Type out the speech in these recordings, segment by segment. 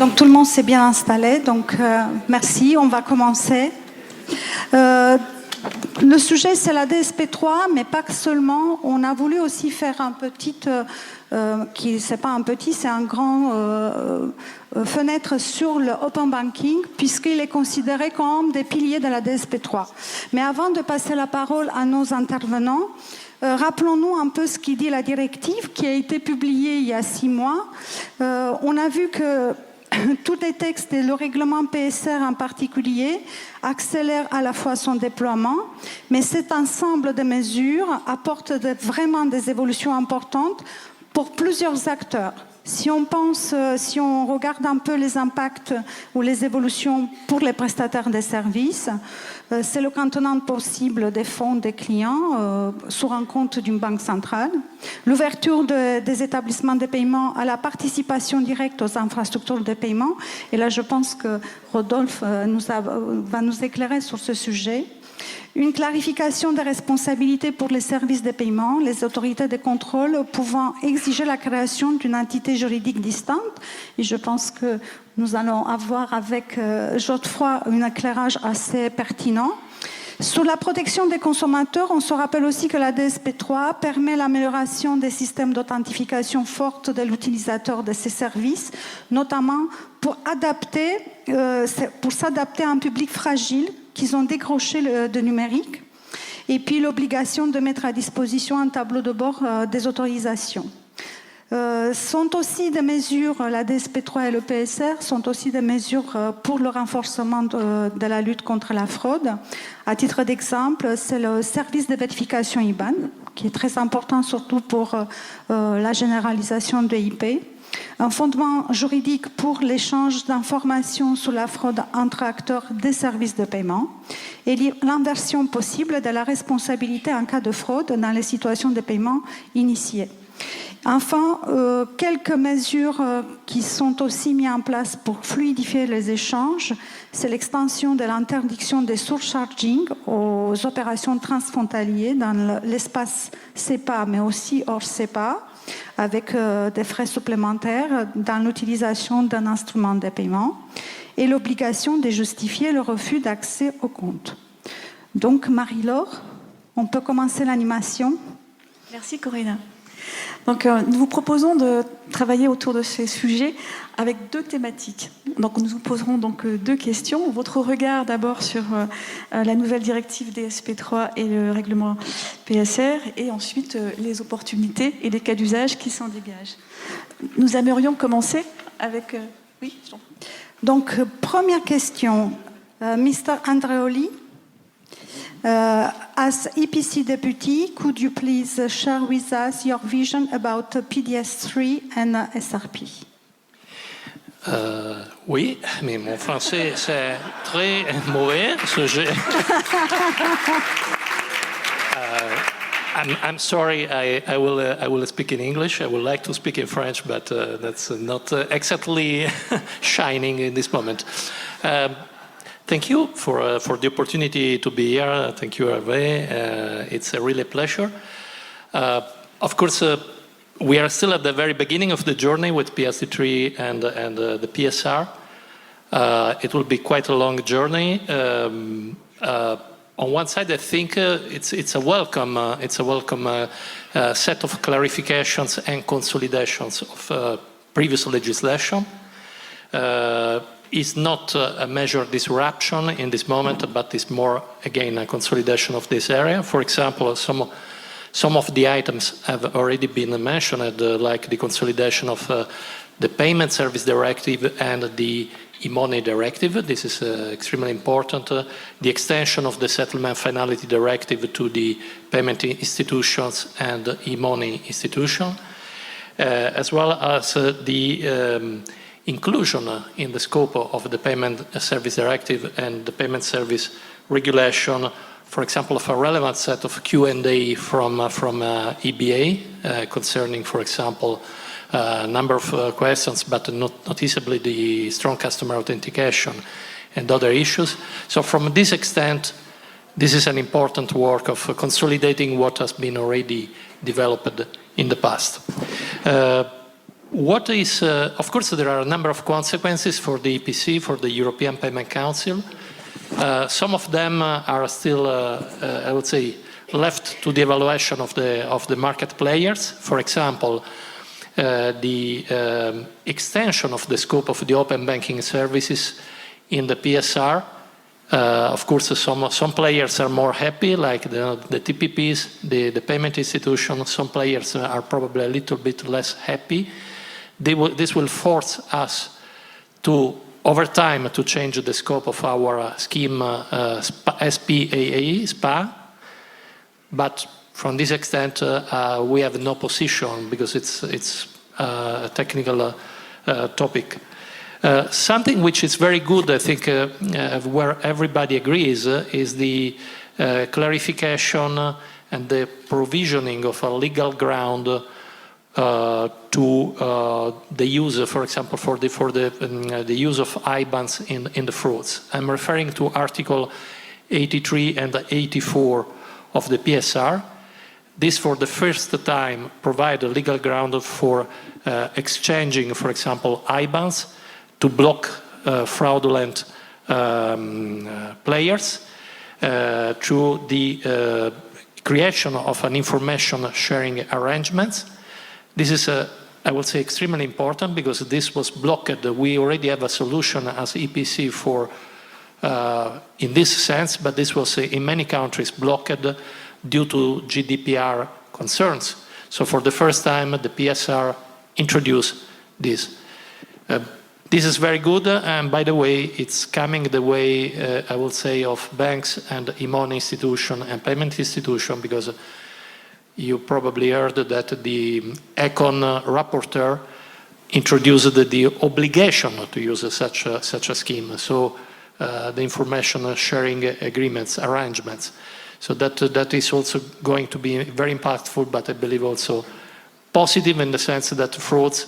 Donc tout le monde s'est bien installé, donc merci, on va commencer. Le sujet c'est la DSP3, mais pas que seulement. On a voulu aussi faire un petit, c'est pas un petit, c'est un grand fenêtre sur le open banking, puisqu'il est considéré comme des piliers de la DSP3. Mais avant de passer la parole à nos intervenants, rappelons-nous un peu ce qui dit la directive qui a été publiée il y a 6 mois. On a vu que tous les textes et le règlement PSR en particulier accélèrent à la fois son déploiement, mais cet ensemble de mesures apporte vraiment des évolutions importantes pour plusieurs acteurs. Si on regarde un peu les impacts ou les évolutions pour les prestataires des services, c'est le contenant possible des fonds des clients sur un compte d'une banque centrale, l'ouverture des établissements de paiement à la participation directe aux infrastructures de paiement, et là je pense que Rodolphe va nous éclairer sur ce sujet. Une clarification des responsabilités pour les services de paiement, les autorités de contrôle pouvant exiger la création d'une entité juridique distincte. Et je pense que nous allons avoir avec Godefroy un éclairage assez pertinent. Sur la protection des consommateurs, on se rappelle aussi que la DSP3 permet l'amélioration des systèmes d'authentification forte de l'utilisateur de ces services, notamment pour s'adapter à un public fragile qu'ils ont décroché de numérique, et puis l'obligation de mettre à disposition un tableau de bord des autorisations. Sont aussi des mesures, la DSP3 et le PSR sont aussi des mesures pour le renforcement de la lutte contre la fraude. À titre d'exemple, c'est le service de vérification IBAN, qui est très important surtout pour la généralisation de IP. Un fondement juridique pour l'échange d'informations sur la fraude entre acteurs des services de paiement et l'inversion possible de la responsabilité en cas de fraude dans les situations de paiement initiées. Enfin, quelques mesures qui sont aussi mises en place pour fluidifier les échanges, c'est l'extension de l'interdiction des surcharging aux opérations transfrontalières dans l'espace CEPA, mais aussi hors CEPA, avec des frais supplémentaires dans l'utilisation d'un instrument de paiement et l'obligation de justifier le refus d'accès au compte. Donc, Marie-Laure, on peut commencer l'animation. Merci Corinna. Donc, nous vous proposons de travailler autour de ces sujets avec 2 thématiques. Donc, nous vous poserons donc 2 questions. Votre regard d'abord sur la nouvelle directive DSP3 et le règlement PSR, et ensuite les opportunités et les cas d'usage qui s'en dégagent. Nous aimerions commencer avec... Oui, Jean. Donc, première question. Mr. Andreoli. As EPC deputy, could you please share with us your vision about PDS3 and SRP? Oui, mais mon français c'est très mauvais. I'm sorry. I will speak in English. I would like to speak in French, but that's not exactly shining in this moment. Thank you for the opportunity to be here. Thank you, Hervé. It's a really pleasure. Of course, we are still at the very beginning of the journey with PSD3 and the PSR. It will be quite a long journey. On one side, I think it's a welcome set of clarifications and consolidations of previous legislation. Is not a major disruption in this moment, but is more, again, a consolidation of this area. For example, some of the items have already been mentioned, like the consolidation of the Payment Service Directive and the e-money directive. This is extremely important. The extension of the Settlement Finality Directive to the payment institutions and e-money institution, as well as the inclusion in the scope of the Payment Service Directive and the Payment Service Regulation, for example, of a relevant set of Q&A from EBA concerning, for example, a number of questions, but not noticeably the strong customer authentication and other issues. So from this extent, this is an important work of consolidating what has been already developed in the past. what is, of course, there are a number of consequences for the EPC, for the European Payment Council. Some of them are still, I would say, left to the evaluation of the market players. For example, the extension of the scope of the open banking services in the PSR. Of course, some players are more happy, like the TPPs, the payment institutions. Some players are probably a little bit less happy. This will force us to, over time, to change the scope of our scheme SPAA. But from this extent, we have no position because it's a technical topic. Something which is very good, I think, where everybody agrees, is the clarification and the provisioning of a legal ground to the use, for example, for the use of IBANs in the frauds. I'm referring to Article 83 and 84 of the PSR. This, for the first time, provide a legal ground for exchanging, for example, IBANs to block fraudulent players through the creation of an information sharing arrangements. This is, I would say, extremely important because this was blocked. We already have a solution as EPC for in this sense, but this was in many countries blocked due to GDPR concerns. So for the first time, the PSR introduced this. This is very good, and by the way, it's coming the way, I would say, of banks and e-money institution and payment institution, because you probably heard that the ECON rapporteur introduced the obligation to use such a scheme. So the information sharing agreements, arrangements. So that is also going to be very impactful, but I believe also positive in the sense that frauds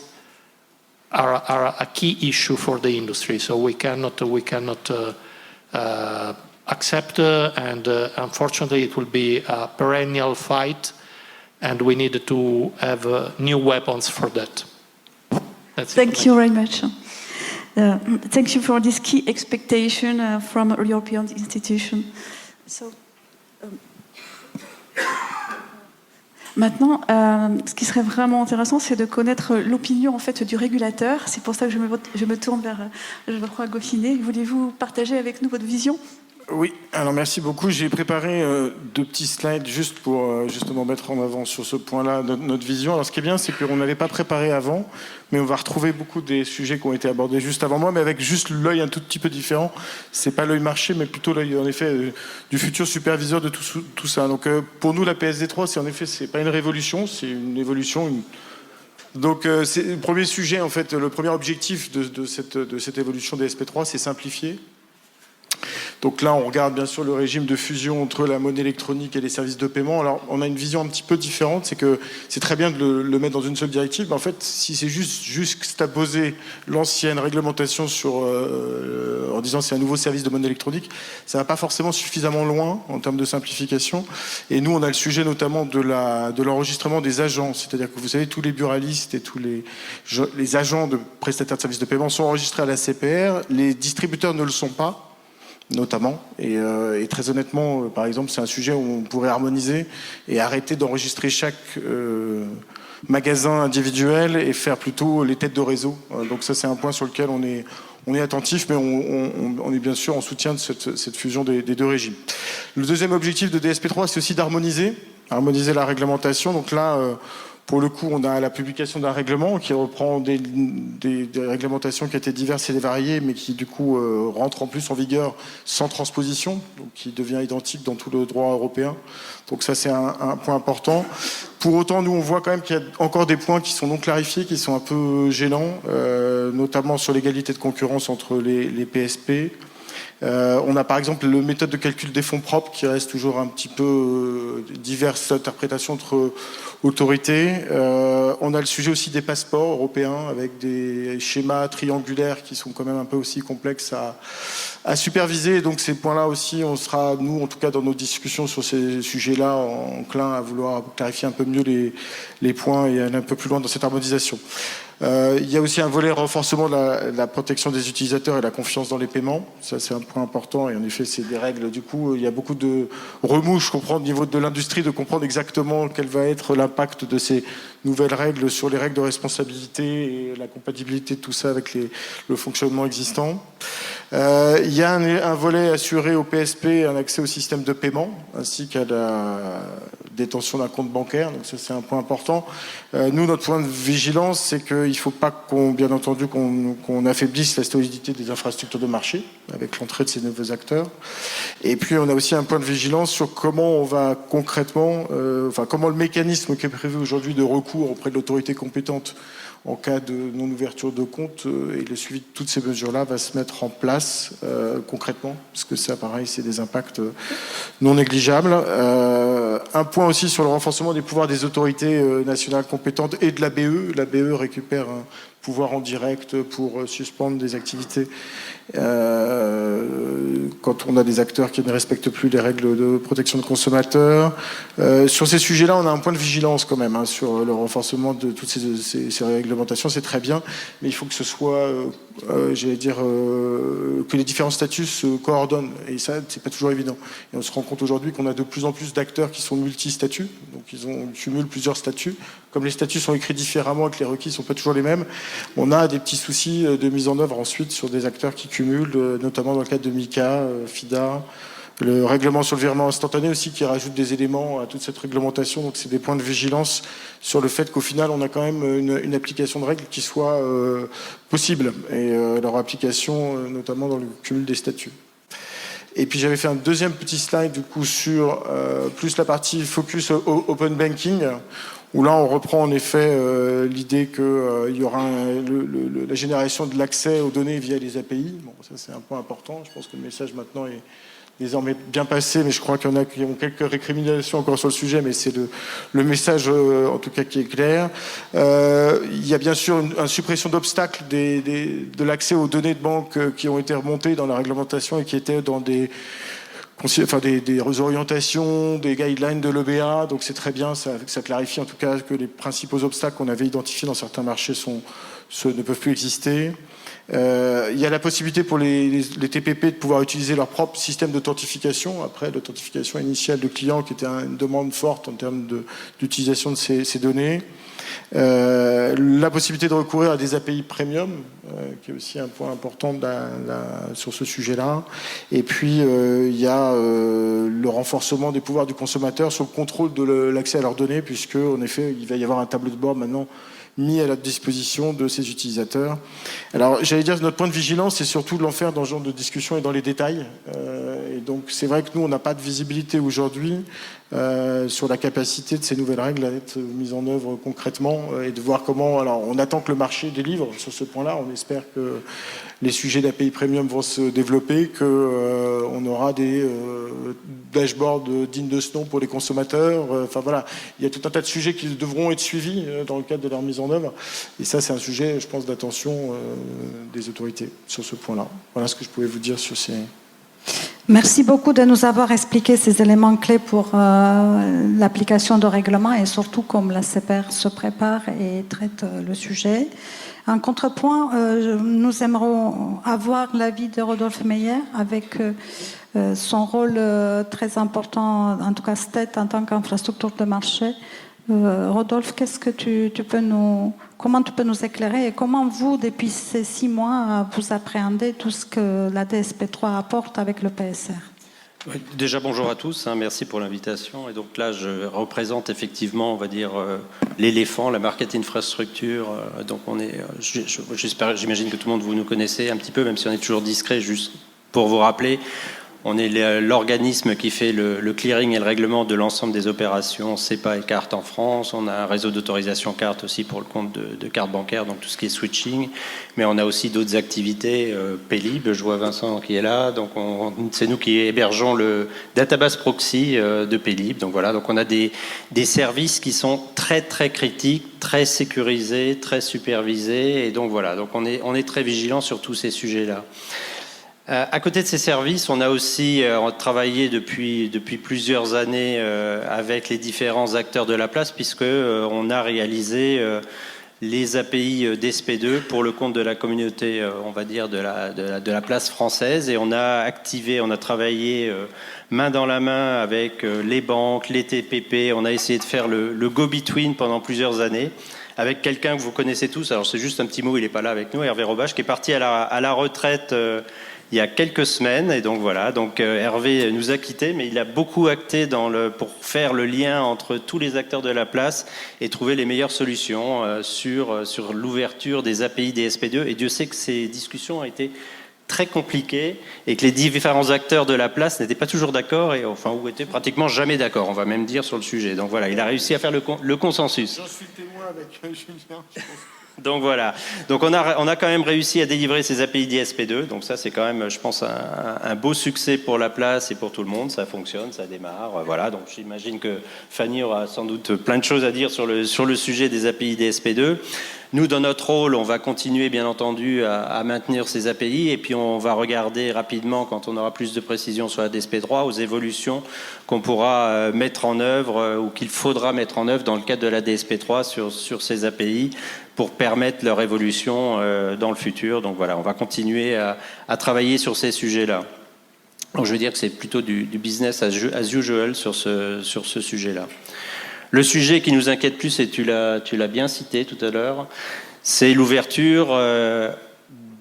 are a key issue for the industry. So we cannot accept, and unfortunately it will be a perennial fight, and we need to have new weapons for that. Thank you very much. Thank you for this key expectation from a European institution. So, maintenant, ce qui serait vraiment intéressant, c'est de connaître l'opinion en fait du régulateur. C'est pour ça que je me tourne vers Geoffroy Goffinet. Voulez-vous partager avec nous votre vision ? Oui, alors merci beaucoup. J'ai préparé deux petits slides juste pour justement mettre en avant sur ce point-là notre vision. Alors ce qui est bien, c'est qu'on n'avait pas préparé avant, mais on va retrouver beaucoup des sujets qui ont été abordés juste avant moi, mais avec juste l'œil un tout petit peu différent. C'est pas l'œil marché, mais plutôt l'œil en effet du futur superviseur de tout ça. Donc pour nous, la PSD3, c'est en effet, c'est pas une révolution, c'est une évolution. Donc c'est le premier sujet, en fait, le premier objectif de cette évolution des SP3, c'est simplifier. Donc là, on regarde bien sûr le régime de fusion entre la monnaie électronique et les services de paiement. Alors, on a une vision un petit peu différente, c'est que c'est très bien de le mettre dans une seule directive, mais en fait, si c'est juste à poser l'ancienne réglementation en disant c'est un nouveau service de monnaie électronique, ça va pas forcément suffisamment loin en termes de simplification. Et nous, on a le sujet notamment de l'enregistrement des agents, c'est-à-dire que vous savez, tous les buralistes et tous les agents de prestataires de services de paiement sont enregistrés à la CPR, les distributeurs ne le sont pas, notamment, et très honnêtement, par exemple, c'est un sujet où on pourrait harmoniser et arrêter d'enregistrer chaque magasin individuel et faire plutôt les têtes de réseau. Donc ça, c'est un point sur lequel on est attentif, mais on est bien sûr en soutien de cette fusion des deux régimes. Le deuxième objectif de DSP3, c'est aussi d'harmoniser la réglementation. Donc là, pour le coup, on a la publication d'un règlement qui reprend des réglementations qui étaient diverses et variées, mais qui du coup rentrent en plus en vigueur sans transposition, donc qui devient identique dans tout le droit européen. Donc ça, c'est un point important. Pour autant, nous, on voit quand même qu'il y a encore des points qui sont non clarifiés, qui sont un peu gênants, notamment sur l'égalité de concurrence entre les PSP. On a par exemple le méthode de calcul des fonds propres qui reste toujours un petit peu diverses interprétations entre autorités. On a le sujet aussi des passeports européens avec des schémas triangulaires qui sont quand même un peu aussi complexes à superviser. Donc ces points-là aussi, on sera, nous, en tout cas dans nos discussions sur ces sujets-là, enclin à vouloir clarifier un peu mieux les points et aller un peu plus loin dans cette harmonisation. Il y a aussi un volet renforcement de la protection des utilisateurs et la confiance dans les paiements. Ça, c'est un point important. Et en effet, c'est des règles. Du coup, il y a beaucoup de remous, je comprends, au niveau de l'industrie, de comprendre exactement quel va être l'impact de ces nouvelles règles sur les règles de responsabilité et la compatibilité de tout ça avec le fonctionnement existant. Il y a un volet assuré au PSP, un accès au système de paiement, ainsi qu'à la détention d'un compte bancaire. Donc ça, c'est un point important. Nous, notre point de vigilance, c'est qu'il ne faut pas bien entendu, qu'on affaiblisse la solidité des infrastructures de marché avec l'entrée de ces nouveaux acteurs. Et puis, on a aussi un point de vigilance sur comment on va concrètement, comment le mécanisme qui est prévu aujourd'hui de recours auprès de l'autorité compétente en cas de non-ouverture de compte et le suivi de toutes ces mesures-là va se mettre en place concrètement, parce que ça, pareil, c'est des impacts non négligeables. Un point aussi sur le renforcement des pouvoirs des autorités nationales compétentes et de la BE. La BE récupère un pouvoir en direct pour suspendre des activités quand on a des acteurs qui ne respectent plus les règles de protection de consommateurs. Sur ces sujets-là, on a un point de vigilance quand même sur le renforcement de toutes ces réglementations. C'est très bien, mais il faut que ce soit, que les différents statuts se coordonnent. Et ça, c'est pas toujours évident. Et on se rend compte aujourd'hui qu'on a de plus en plus d'acteurs qui sont multi-statuts, donc ils cumulent plusieurs statuts. Comme les statuts sont écrits différemment et que les requis ne sont pas toujours les mêmes, on a des petits soucis de mise en œuvre ensuite sur des acteurs qui cumulent, notamment dans le cadre de MICA, FIDA, le règlement sur le virement instantané aussi qui rajoute des éléments à toute cette réglementation. Donc c'est des points de vigilance sur le fait qu'au final on a quand même une application de règles qui soit possible et leur application notamment dans le cumul des statuts. Et puis j'avais fait un deuxième petit slide du coup sur plus la partie focus open banking, où là on reprend en effet l'idée qu'il y aura la génération de l'accès aux données via les API. Bon, ça c'est un point important. Je pense que le message maintenant est désormais bien passé, mais je crois qu'il y en a qui ont quelques récriminations encore sur le sujet, mais c'est le message en tout cas qui est clair. Il y a bien sûr une suppression d'obstacles de l'accès aux données de banque qui ont été remontées dans la réglementation et qui étaient dans des orientations, des guidelines de l'EBA, donc c'est très bien, ça clarifie en tout cas que les principaux obstacles qu'on avait identifiés dans certains marchés ne peuvent plus exister. Il y a la possibilité pour les TPP de pouvoir utiliser leur propre système d'authentification, après l'authentification initiale de clients qui était une demande forte en termes d'utilisation de ces données. La possibilité de recourir à des API premium, qui est aussi un point important sur ce sujet-là. Et puis, il y a le renforcement des pouvoirs du consommateur sur le contrôle de l'accès à leurs données, puisque, en effet, il va y avoir un tableau de bord maintenant mis à la disposition de ces utilisateurs. Alors, j'allais dire que notre point de vigilance, c'est surtout de l'en faire dans ce genre de discussion et dans les détails. Et donc, c'est vrai que nous, on n'a pas de visibilité aujourd'hui sur la capacité de ces nouvelles règles à être mises en œuvre concrètement et de voir comment... Alors, on attend que le marché délivre sur ce point-là. On espère que les sujets d'API Premium vont se développer, qu'on aura des dashboards dignes de ce nom pour les consommateurs. Enfin, voilà, il y a tout un tas de sujets qui devront être suivis dans le cadre de leur mise en œuvre. Et ça, c'est un sujet, je pense, d'attention des autorités sur ce point-là. Voilà ce que je pouvais vous dire sur ces... Merci beaucoup de nous avoir expliqué ces éléments clés pour l'application de règlement et surtout comme la CPR se prépare et traite le sujet. En contrepoint, nous aimerons avoir l'avis de Rodolphe Meyer avec son rôle très important, en tout cas STET en tant qu'infrastructure de marché. Rodolphe, qu'est-ce que comment tu peux nous éclairer et comment vous, depuis ces 6 mois, vous appréhendez tout ce que la DSP3 apporte avec le PSR? Oui, déjà, bonjour à tous, merci pour l'invitation. Et donc là, je représente effectivement, on va dire, l'éléphant, la market infrastructure. Donc on est, j'imagine que tout le monde vous nous connaissez un petit peu, même si on est toujours discret, juste pour vous rappeler. On est l'organisme qui fait le clearing et le règlement de l'ensemble des opérations SEPA et cartes en France. On a un réseau d'autorisation carte aussi pour le compte de cartes bancaires, donc tout ce qui est switching. Mais on a aussi d'autres activités, Paylib, je vois Vincent qui est là. Donc c'est nous qui hébergeons le database proxy de Paylib. Donc voilà, donc on a des services qui sont très très critiques, très sécurisés, très supervisés. Et donc voilà, donc on est très vigilants sur tous ces sujets-là. À côté de ces services, on a aussi travaillé depuis plusieurs années avec les différents acteurs de la place, puisque on a réalisé les API d'ESP2 pour le compte de la communauté, on va dire, de la place française. Et on a travaillé main dans la main avec les banques, les TPP. On a essayé de faire le go-between pendant plusieurs années avec quelqu'un que vous connaissez tous. Alors c'est juste un petit mot, il n'est pas là avec nous, Hervé Robache, qui est parti à la retraite il y a quelques semaines. Et donc voilà, donc Hervé nous a quittés, mais il a beaucoup acté pour faire le lien entre tous les acteurs de la place et trouver les meilleures solutions sur l'ouverture des API des SP2. Et Dieu sait que ces discussions ont été très compliquées et que les différents acteurs de la place n'étaient pas toujours d'accord, ou étaient pratiquement jamais d'accord, on va même dire, sur le sujet. Donc voilà, il a réussi à faire le consensus. J'en suis témoin avec Julien, je pense. Donc voilà, donc on a quand même réussi à délivrer ces API d'ISP2, donc ça c'est quand même, je pense, un beau succès pour la place et pour tout le monde. Ça fonctionne, ça démarre, voilà. Donc j'imagine que Fanny aura sans doute plein de choses à dire sur le sujet des API d'ISP2. Nous, dans notre rôle, on va continuer, bien entendu, à maintenir ces API, et puis on va regarder rapidement, quand on aura plus de précision sur la DSP3, aux évolutions qu'on pourra mettre en œuvre ou qu'il faudra mettre en œuvre dans le cadre de la DSP3 sur ces API pour permettre leur évolution dans le futur. Donc voilà, on va continuer à travailler sur ces sujets-là. Donc je veux dire que c'est plutôt du business as usual sur ce sujet-là. Le sujet qui nous inquiète plus, et tu l'as bien cité tout à l'heure, c'est l'ouverture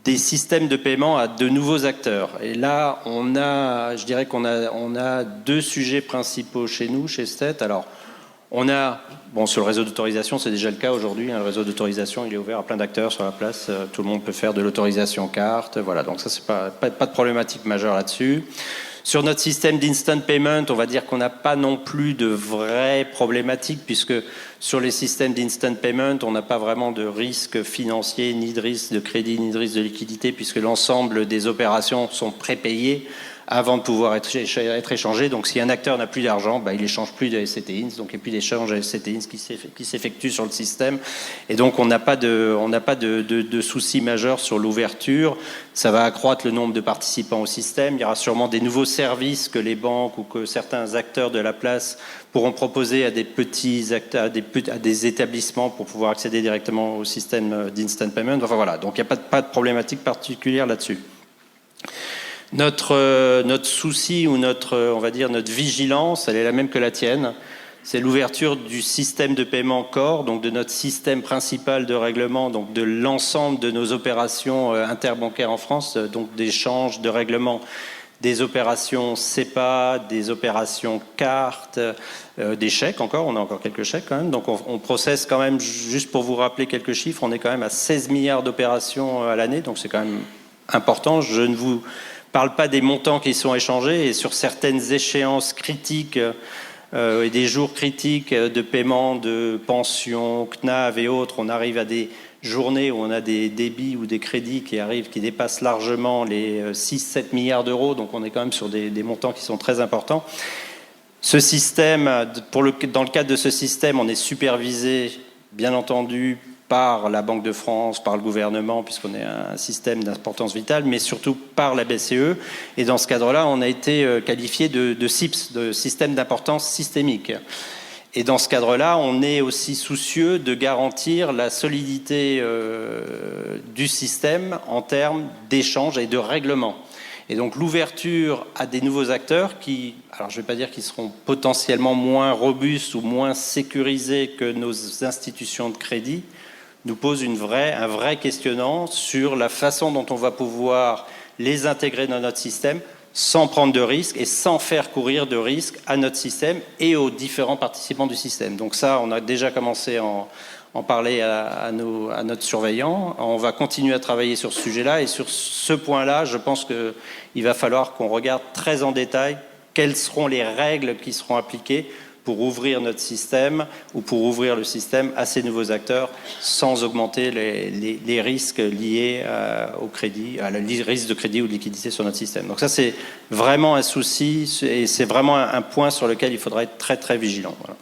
des systèmes de paiement à de nouveaux acteurs. Et là, je dirais qu'on a deux sujets principaux chez nous, chez STET. Alors, sur le réseau d'autorisation, c'est déjà le cas aujourd'hui. Le réseau d'autorisation, il est ouvert à plein d'acteurs sur la place. Tout le monde peut faire de l'autorisation carte. Voilà, donc ça, c'est pas de problématique majeure là-dessus. Sur notre système d'instant payment, on va dire qu'on n'a pas non plus de vraies problématiques, puisque sur les systèmes d'instant payment, on n'a pas vraiment de risque financier, ni de risque de crédit, ni de risque de liquidité, puisque l'ensemble des opérations sont prépayées avant de pouvoir être échangé. Donc si un acteur n'a plus d'argent, il n'échange plus de SCT-INS, donc il n'y a plus d'échange de SCT-INS qui s'effectue sur le système. Et donc on n'a pas de soucis majeurs sur l'ouverture. Ça va accroître le nombre de participants au système. Il y aura sûrement des nouveaux services que les banques ou que certains acteurs de la place pourront proposer à des petits acteurs, à des établissements pour pouvoir accéder directement au système d'instant payment. Enfin voilà, donc il n'y a pas de problématique particulière là-dessus. Notre souci ou on va dire notre vigilance, elle est la même que la tienne. C'est l'ouverture du système de paiement core, donc de notre système principal de règlement, donc de l'ensemble de nos opérations interbancaires en France, donc d'échange, de règlement des opérations SEPA, des opérations cartes, des chèques encore, on a encore quelques chèques quand même. Donc on processe quand même, juste pour vous rappeler quelques chiffres, on est quand même à 16 milliards d'opérations à l'année, donc c'est quand même important. Je ne vous parle pas des montants qui sont échangés, et sur certaines échéances critiques et des jours critiques de paiement de pensions, CNAV et autres, on arrive à des journées où on a des débits ou des crédits qui dépassent largement les 6-7 milliards d'euros, donc on est quand même sur des montants qui sont très importants. Ce système, dans le cadre de ce système, on est supervisé, bien entendu, par la Banque de France, par le gouvernement, puisqu'on est un système d'importance vitale, mais surtout par la BCE. Et dans ce cadre-là, on a été qualifié de SIPS, de système d'importance systémique. Et dans ce cadre-là, on est aussi soucieux de garantir la solidité du système en termes d'échange et de règlement. Et donc l'ouverture à des nouveaux acteurs qui, alors je ne vais pas dire qu'ils seront potentiellement moins robustes ou moins sécurisés que nos institutions de crédit, nous pose un vrai questionnement sur la façon dont on va pouvoir les intégrer dans notre système sans prendre de risques et sans faire courir de risques à notre système et aux différents participants du système. Donc ça, on a déjà commencé à en parler à notre surveillant. On va continuer à travailler sur ce sujet-là, et sur ce point-là, je pense qu'il va falloir qu'on regarde très en détail quelles seront les règles qui seront appliquées pour ouvrir notre système ou pour ouvrir le système à ces nouveaux acteurs sans augmenter les risques liés au crédit, à la risque de crédit ou de liquidité sur notre système. Donc ça, c'est vraiment un souci et c'est vraiment un point sur lequel il faudra être très très vigilant. Voilà.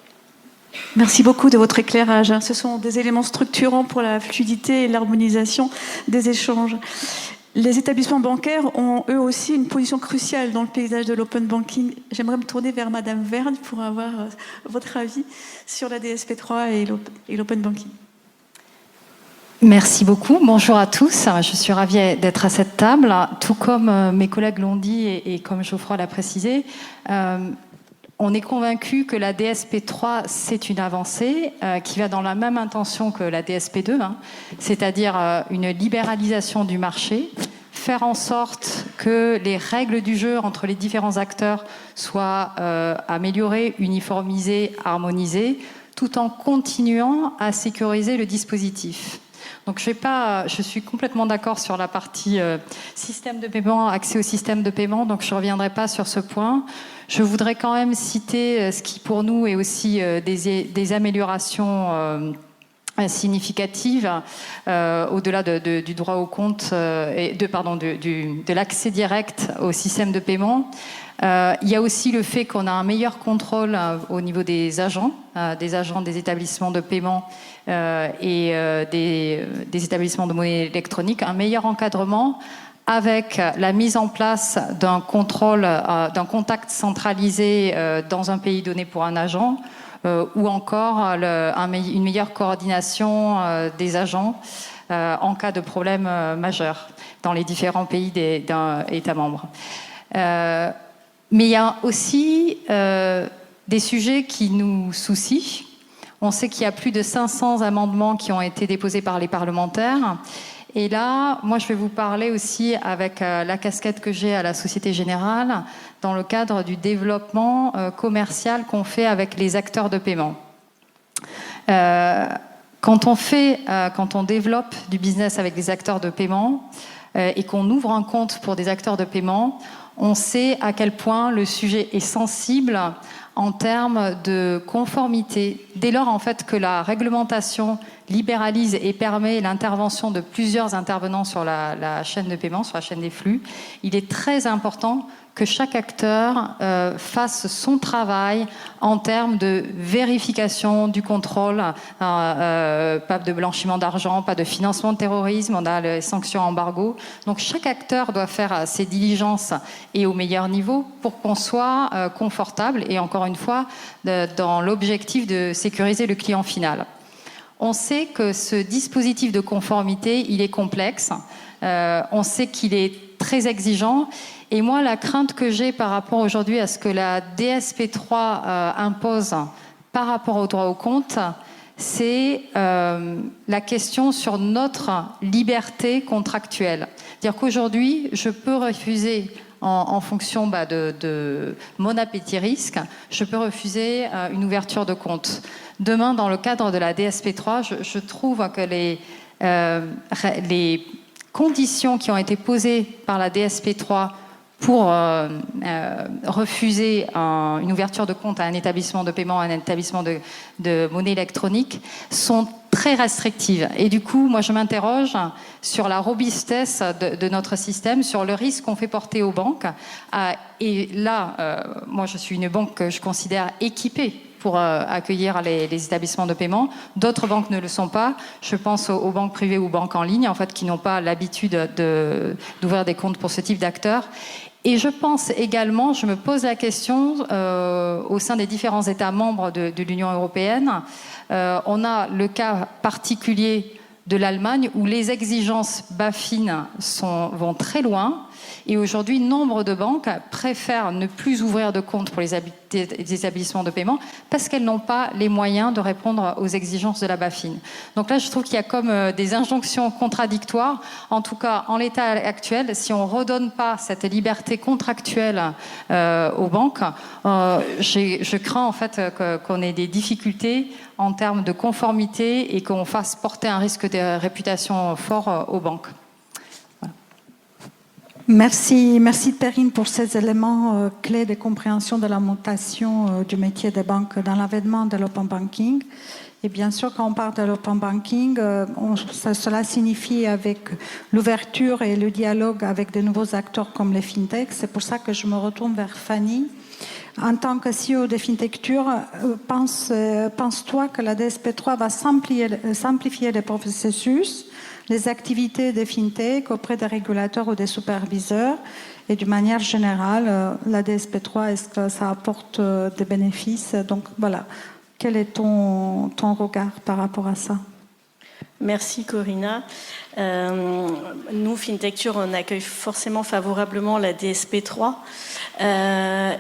Merci beaucoup de votre éclairage. Ce sont des éléments structurants pour la fluidité et l'harmonisation des échanges. Les établissements bancaires ont eux aussi une position cruciale dans le paysage de l'open banking. J'aimerais me tourner vers Madame Verne pour avoir votre avis sur la DSP3 et l'open banking. Merci beaucoup. Bonjour à tous. Je suis ravie d'être à cette table. Tout comme mes collègues l'ont dit et comme Geoffroy l'a précisé, on est convaincu que la DSP3, c'est une avancée qui va dans la même intention que la DSP2, c'est-à-dire une libéralisation du marché, faire en sorte que les règles du jeu entre les différents acteurs soient améliorées, uniformisées, harmonisées, tout en continuant à sécuriser le dispositif. Donc je suis complètement d'accord sur la partie système de paiement, accès au système de paiement, donc je ne reviendrai pas sur ce point. Je voudrais quand même citer ce qui pour nous est aussi des améliorations significatives au-delà du droit au compte et de l'accès direct au système de paiement. Il y a aussi le fait qu'on a un meilleur contrôle au niveau des agents des établissements de paiement et des établissements de monnaie électronique, un meilleur encadrement avec la mise en place d'un contrôle, d'un contact centralisé dans un pays donné pour un agent, ou encore une meilleure coordination des agents en cas de problème majeur dans les différents pays d'un État membre. Mais il y a aussi des sujets qui nous soucient. On sait qu'il y a plus de 500 amendements qui ont été déposés par les parlementaires. Et là, moi, je vais vous parler aussi avec la casquette que j'ai à la Société Générale dans le cadre du développement commercial qu'on fait avec les acteurs de paiement. Quand on développe du business avec des acteurs de paiement et qu'on ouvre un compte pour des acteurs de paiement, on sait à quel point le sujet est sensible en termes de conformité. Dès lors, en fait, que la réglementation libéralise et permet l'intervention de plusieurs intervenants sur la chaîne de paiement, sur la chaîne des flux, il est très important que chaque acteur fasse son travail en termes de vérification du contrôle, pas de blanchiment d'argent, pas de financement de terrorisme, on a les sanctions embargo. Donc chaque acteur doit faire ses diligences et au meilleur niveau pour qu'on soit confortable et encore une fois dans l'objectif de sécuriser le client final. On sait que ce dispositif de conformité, il est complexe, on sait qu'il est très exigeant. Et moi, la crainte que j'ai par rapport aujourd'hui à ce que la DSP3 impose par rapport au droit au compte, c'est la question sur notre liberté contractuelle. C'est-à-dire qu'aujourd'hui, je peux refuser, en fonction de mon appétit risque, je peux refuser une ouverture de compte. Demain, dans le cadre de la DSP3, je trouve que les conditions qui ont été posées par la DSP3 pour refuser une ouverture de compte à un établissement de paiement, à un établissement de monnaie électronique, sont très restrictives. Et du coup, moi, je m'interroge sur la robustesse de notre système, sur le risque qu'on fait porter aux banques. Et là, moi, je suis une banque que je considère équipée pour accueillir les établissements de paiement. D'autres banques ne le sont pas. Je pense aux banques privées ou banques en ligne, en fait, qui n'ont pas l'habitude d'ouvrir des comptes pour ce type d'acteurs. Et je pense également, je me pose la question, au sein des différents États membres de l'Union européenne, on a le cas particulier de l'Allemagne où les exigences BaFin vont très loin. Et aujourd'hui, nombre de banques préfèrent ne plus ouvrir de compte pour les établissements de paiement parce qu'elles n'ont pas les moyens de répondre aux exigences de la BaFin. Donc là, je trouve qu'il y a comme des injonctions contradictoires. En tout cas, en l'état actuel, si on ne redonne pas cette liberté contractuelle aux banques, je crains en fait qu'on ait des difficultés en termes de conformité et qu'on fasse porter un risque de réputation fort aux banques. Merci Perrine pour ces éléments clés de compréhension de la mutation du métier des banques dans l'avènement de l'open banking. Et bien sûr, quand on parle de l'open banking, cela signifie avec l'ouverture et le dialogue avec de nouveaux acteurs comme les fintechs. C'est pour ça que je me retourne vers Fanny. En tant que CEO de Fintecture, penses-toi que la DSP3 va simplifier les processus, les activités des fintech auprès des régulateurs ou des superviseurs. Et d'une manière générale, la DSP3, est-ce que ça apporte des bénéfices? Donc voilà, quel est ton regard par rapport à ça? Merci Corinna. Nous, FinTecture, on accueille forcément favorablement la DSP3.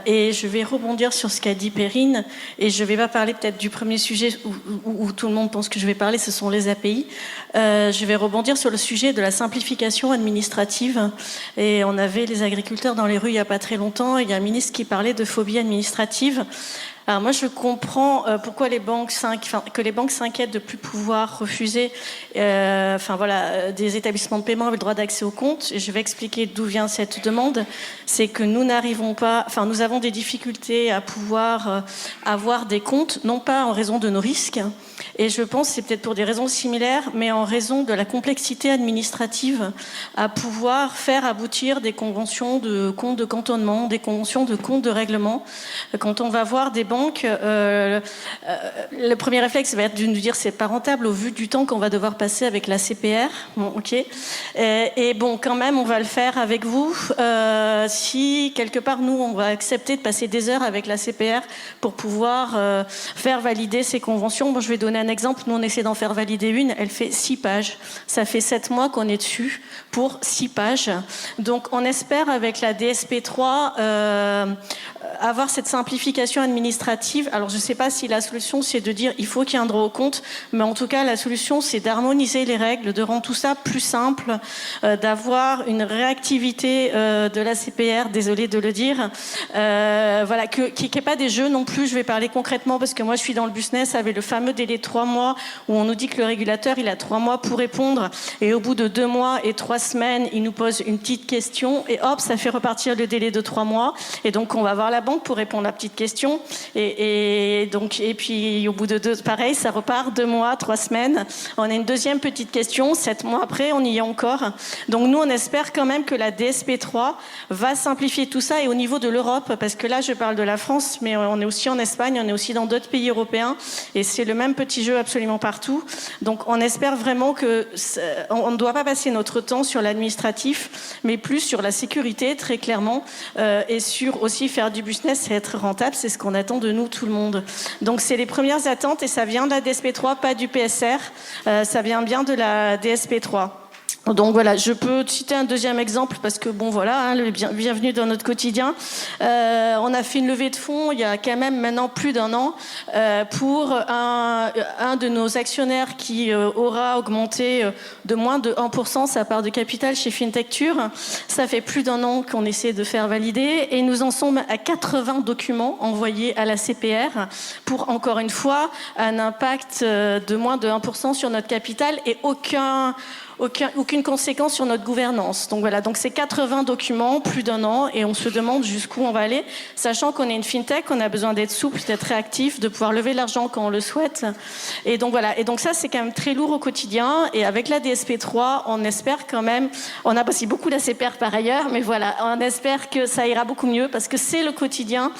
Et je vais rebondir sur ce qu'a dit Perrine. Et je ne vais pas parler peut-être du premier sujet où tout le monde pense que je vais parler, ce sont les API. Je vais rebondir sur le sujet de la simplification administrative. Et on avait les agriculteurs dans les rues il n'y a pas très longtemps. Il y a un ministre qui parlait de phobie administrative. Alors moi, je comprends pourquoi que les banques s'inquiètent de plus pouvoir refuser des établissements de paiement avec le droit d'accès au compte. Et je vais expliquer d'où vient cette demande. C'est que nous avons des difficultés à pouvoir avoir des comptes, non pas en raison de nos risques, et je pense que c'est peut-être pour des raisons similaires, mais en raison de la complexité administrative à pouvoir faire aboutir des conventions de comptes de cantonnement, des conventions de comptes de règlement. Quand on va voir des banques, le premier réflexe va être de nous dire c'est pas rentable au vu du temps qu'on va devoir passer avec la CPR. Bon, ok. Et bon, quand même, on va le faire avec vous. Si quelque part nous, on va accepter de passer des heures avec la CPR pour pouvoir faire valider ces conventions. Bon, je vais donner un exemple. Nous, on essaie d'en faire valider une. Elle fait 6 pages. Ça fait 7 mois qu'on est dessus pour 6 pages. Donc, on espère avec la DSP3 avoir cette simplification administrative. Alors, je ne sais pas si la solution, c'est de dire il faut qu'il y ait un droit au compte, mais en tout cas, la solution, c'est d'harmoniser les règles, de rendre tout ça plus simple, d'avoir une réactivité de la CPR, désolée de le dire, voilà, qu'il n'y ait pas des jeux non plus. Je vais parler concrètement parce que moi, je suis dans le business avec le fameux délai de 3 mois où on nous dit que le régulateur, il a 3 mois pour répondre et au bout de 2 mois et 3 semaines, il nous pose une petite question et hop, ça fait repartir le délai de 3 mois et donc on va voir la banque pour répondre à la petite question et puis au bout de 2, pareil, ça repart 2 mois, 3 semaines. On a une deuxième petite question, 7 mois après, on y est encore. Donc nous, on espère quand même que la DSP3 va simplifier tout ça et au niveau de l'Europe, parce que là, je parle de la France, mais on est aussi en Espagne, on est aussi dans d'autres pays européens et c'est le même petit jeu absolument partout. Donc on espère vraiment on ne doit pas passer notre temps sur l'administratif, mais plus sur la sécurité, très clairement, et sur aussi faire du business et être rentable, c'est ce qu'on attend de nous, tout le monde. Donc c'est les premières attentes et ça vient de la DSP3, pas du PSR, ça vient bien de la DSP3. Donc voilà, je peux citer un deuxième exemple parce que bon voilà, bienvenue dans notre quotidien. On a fait une levée de fonds il y a quand même maintenant plus d'1 an pour un de nos actionnaires qui aura augmenté de moins de 1% sa part de capital chez FinTecture. Ça fait plus d'1 an qu'on essaie de faire valider et nous en sommes à 80 documents envoyés à la CPR pour encore une fois un impact de moins de 1% sur notre capital et aucune conséquence sur notre gouvernance. Donc voilà, donc c'est 80 documents, plus d'1 an, et on se demande jusqu'où on va aller, sachant qu'on est une fintech, on a besoin d'être souple, d'être réactif, de pouvoir lever de l'argent quand on le souhaite. Et donc voilà, et donc ça c'est quand même très lourd au quotidien, et avec la DSP3, on espère quand même, on a aussi beaucoup la CPR par ailleurs, mais voilà, on espère que ça ira beaucoup mieux, parce que c'est le quotidien,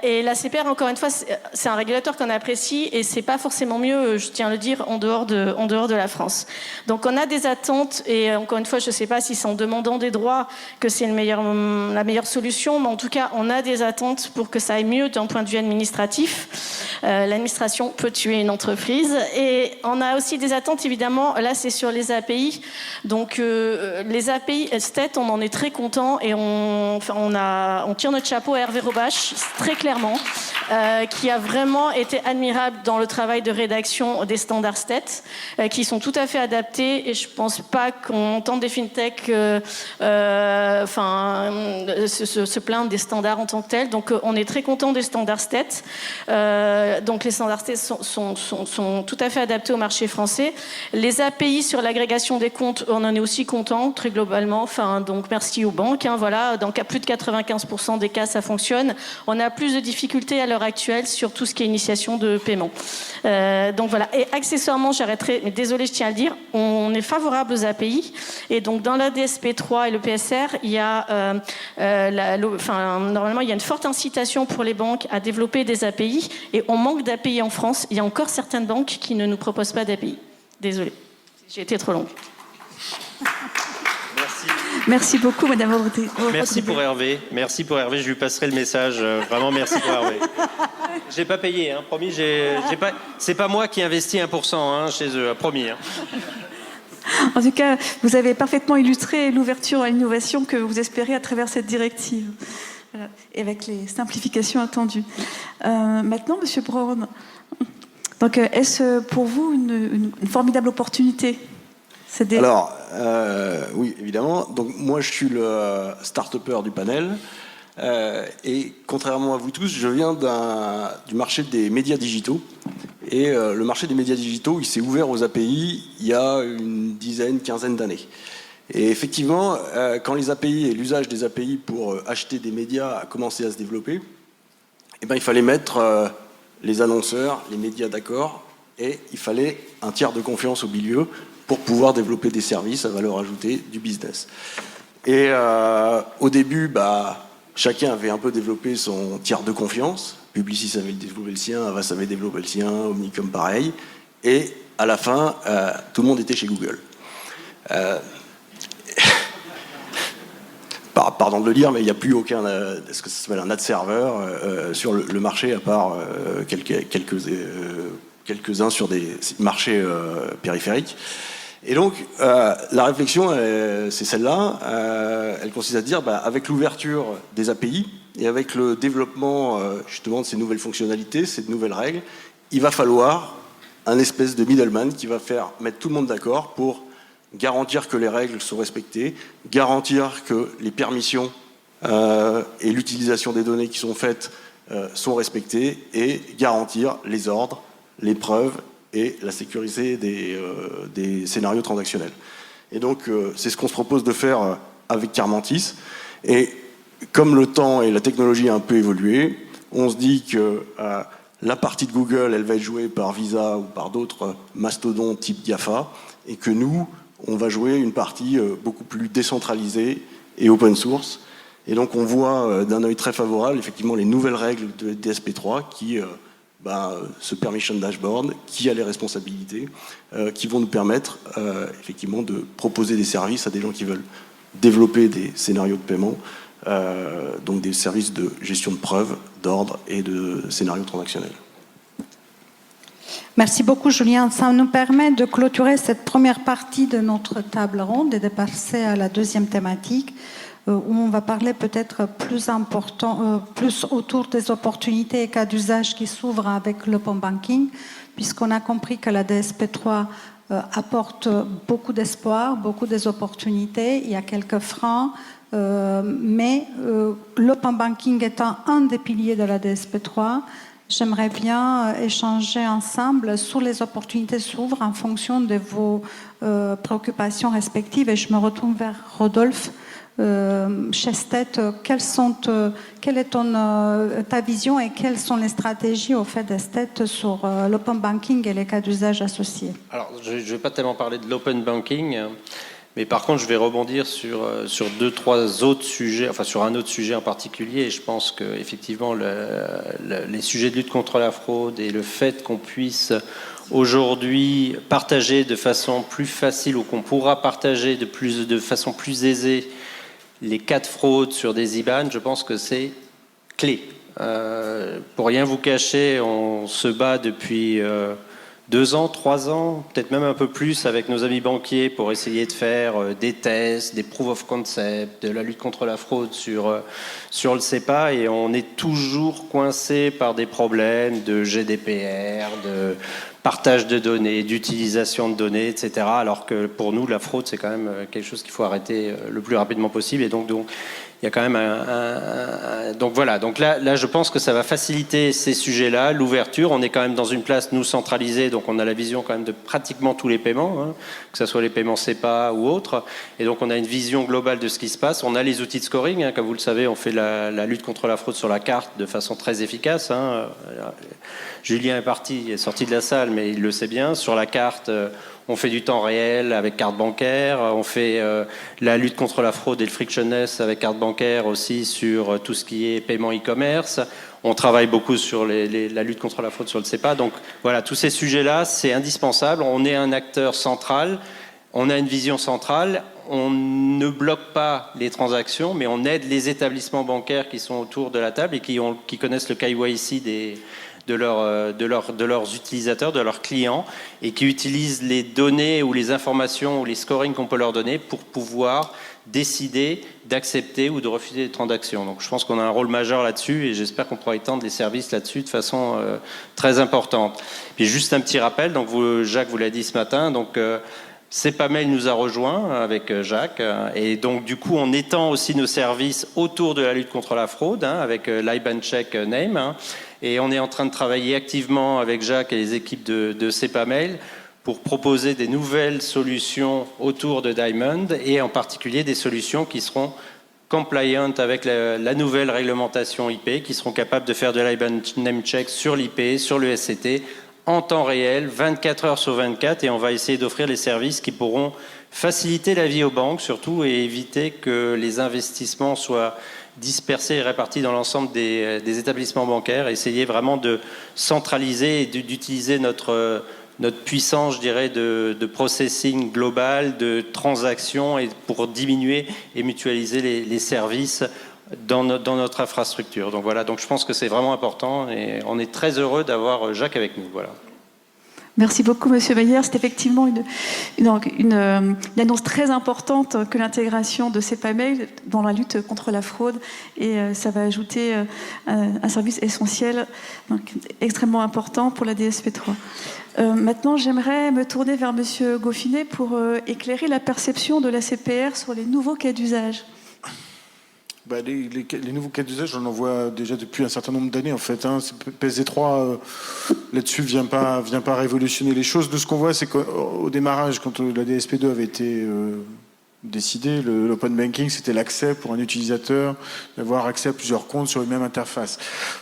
et la CPR, encore une fois, c'est un régulateur qu'on apprécie, et c'est pas forcément mieux, je tiens à le dire, en dehors de la France. Donc on a des attentes et encore une fois je ne sais pas si c'est en demandant des droits que c'est la meilleure solution, mais en tout cas on a des attentes pour que ça aille mieux d'un point de vue administratif. L'administration peut tuer une entreprise et on a aussi des attentes évidemment, là c'est sur les API, donc les API STET on en est très content et on tire notre chapeau à Hervé Robach très clairement qui a vraiment été admirable dans le travail de rédaction des standards STET qui sont tout à fait adaptés et je pense pas qu'on entende des fintechs se plaindre des standards en tant que tels. Donc on est très content des standards STET. Donc les standards STET sont tout à fait adaptés au marché français. Les API sur l'agrégation des comptes, on en est aussi content très globalement. Donc merci aux banques. Voilà, dans plus de 95% des cas, ça fonctionne. On a plus de difficultés à l'heure actuelle sur tout ce qui est initiation de paiement. Donc voilà. Et accessoirement, j'arrêterai, mais désolé, je tiens à le dire, on est favorable aux API. Et donc dans la DSP3 et le PSR, il y a normalement il y a une forte incitation pour les banques à développer des API. Et on manque d'API en France. Il y a encore certaines banques qui ne nous proposent pas d'API. Désolé, j'ai été trop longue. Merci. Merci beaucoup, Madame Rodriguez. Merci pour Hervé. Merci pour Hervé. Je lui passerai le message. Vraiment, merci pour Hervé. J'ai pas payé, hein, promis. C'est pas moi qui investis 1% hein, chez eux, promis. Hein. En tout cas, vous avez parfaitement illustré l'ouverture à l'innovation que vous espérez à travers cette directive, voilà, et avec les simplifications attendues. Maintenant, Monsieur Braun, donc, est-ce pour vous une formidable opportunité Alors, oui, évidemment. Donc, moi, je suis le start-upper du panel. Et contrairement à vous tous, je viens du marché des médias digitaux. Et le marché des médias digitaux, il s'est ouvert aux API il y a une quinzaine d'années. Et effectivement, quand les API et l'usage des API pour acheter des médias a commencé à se développer, eh ben, il fallait mettre les annonceurs, les médias d'accord, et il fallait un tiers de confiance au milieu pour pouvoir développer des services à valeur ajoutée du business. Et au début, chacun avait un peu développé son tiers de confiance. Publicis savait développer le sien, Havas savait développer le sien, Omnicom pareil. Et à la fin, tout le monde était chez Google. Pardon de le dire, mais il n'y a plus aucun, ce que ça s'appelle un ad server sur le marché, à part quelques-uns sur des marchés périphériques. Et donc, la réflexion, c'est celle-là. Elle consiste à dire, avec l'ouverture des API et avec le développement justement de ces nouvelles fonctionnalités, ces nouvelles règles, il va falloir un espèce de middleman qui va mettre tout le monde d'accord pour garantir que les règles sont respectées, garantir que les permissions et l'utilisation des données qui sont faites sont respectées et garantir les ordres, les preuves et la sécurité des scénarios transactionnels. Et donc, c'est ce qu'on se propose de faire avec Carmentis. Et comme le temps et la technologie a un peu évolué, on se dit que la partie de Google, elle va être jouée par Visa ou par d'autres mastodontes type GAFA, et que nous, on va jouer une partie beaucoup plus décentralisée et open source. Et donc, on voit d'un œil très favorable, effectivement, les nouvelles règles de DSP3 qui... ce permission dashboard, qui a les responsabilités, qui vont nous permettre effectivement de proposer des services à des gens qui veulent développer des scénarios de paiement, donc des services de gestion de preuves, d'ordre et de scénarios transactionnels. Merci beaucoup, Julien. Ça nous permet de clôturer cette première partie de notre table ronde et de passer à la deuxième thématique, où on va parler peut-être plus autour des opportunités et cas d'usage qui s'ouvrent avec l'open banking, puisqu'on a compris que la DSP3 apporte beaucoup d'espoir, beaucoup d'opportunités. Il y a quelques freins, mais l'open banking étant un des piliers de la DSP3, j'aimerais bien échanger ensemble sur les opportunités qui s'ouvrent en fonction de vos préoccupations respectives. Et je me retourne vers Rodolphe. Chestet, quelle est ta vision et quelles sont les stratégies au fait d'Estet sur l'open banking et les cas d'usage associés? Alors, je ne vais pas tellement parler de l'open banking, mais par contre, je vais rebondir sur 2-3 autres sujets, enfin sur un autre sujet en particulier. Et je pense qu'effectivement, les sujets de lutte contre la fraude et le fait qu'on puisse aujourd'hui partager de façon plus facile ou qu'on pourra partager de façon plus aisée les cas de fraude sur des IBAN, je pense que c'est clé. Pour rien vous cacher, on se bat depuis 2 ans, 3 ans, peut-être même un peu plus avec nos amis banquiers pour essayer de faire des tests, des proof of concept, de la lutte contre la fraude sur le CEPA, et on est toujours coincé par des problèmes de GDPR, de partage de données, d'utilisation de données, etc. Alors que pour nous, la fraude, c'est quand même quelque chose qu'il faut arrêter le plus rapidement possible. Et donc il y a quand même donc voilà. Donc là, je pense que ça va faciliter ces sujets-là, l'ouverture. On est quand même dans une place, nous, centralisée, donc on a la vision quand même de pratiquement tous les paiements, hein, que ce soit les paiements CEPA ou autres. Et donc on a une vision globale de ce qui se passe. On a les outils de scoring, hein, comme vous le savez, on fait la lutte contre la fraude sur la carte de façon très efficace, hein. Julien est sorti de la salle, mais il le sait bien. Sur la carte, on fait du temps réel avec carte bancaire. On fait la lutte contre la fraude et le frictionless avec carte bancaire aussi sur tout ce qui est paiement e-commerce. On travaille beaucoup sur la lutte contre la fraude sur le CEPA. Donc voilà, tous ces sujets-là, c'est indispensable. On est un acteur central. On a une vision centrale. on ne bloque pas les transactions, mais on aide les établissements bancaires qui sont autour de la table et qui connaissent le KYC de leurs utilisateurs, de leurs clients, et qui utilisent les données ou les informations ou les scorings qu'on peut leur donner pour pouvoir décider d'accepter ou de refuser des transactions. Donc je pense qu'on a un rôle majeur là-dessus et j'espère qu'on pourra étendre les services là-dessus de façon très importante. Puis juste un petit rappel, donc Jacques vous l'a dit ce matin, donc CEPAMEL nous a rejoint avec Jacques et donc du coup on étend aussi nos services autour de la lutte contre la fraude avec l'IBAN Check Name et on est en train de travailler activement avec Jacques et les équipes de CEPAMEL pour proposer des nouvelles solutions autour de Diamond et en particulier des solutions qui seront compliant avec la nouvelle réglementation IP, qui seront capables de faire de l'IBAN Name Check sur l'IP, sur le SCT, en temps réel, 24 heures sur 24, et on va essayer d'offrir les services qui pourront faciliter la vie aux banques surtout et éviter que les investissements soient dispersés et répartis dans l'ensemble des établissements bancaires, essayer vraiment de centraliser et d'utiliser notre puissance, je dirais, de processing global, de transactions, et pour diminuer et mutualiser les services dans notre infrastructure. Donc voilà, donc je pense que c'est vraiment important et on est très heureux d'avoir Jacques avec nous. Voilà. Merci beaucoup, Monsieur Meyer. C'est effectivement une annonce très importante que l'intégration de CEPAMEL dans la lutte contre la fraude. Et ça va ajouter un service essentiel, donc extrêmement important pour la DSP3. Maintenant, j'aimerais me tourner vers Monsieur Goffinet pour éclairer la perception de la CPR sur les nouveaux cas d'usage. Les nouveaux cas d'usage, on en voit déjà depuis un certain nombre d'années en fait. PSD3 là-dessus vient pas révolutionner les choses. De ce qu'on voit, c'est qu'au démarrage, quand la DSP2 avait été décidé, l'open banking, c'était l'accès pour un utilisateur d'avoir accès à plusieurs comptes sur une même interface.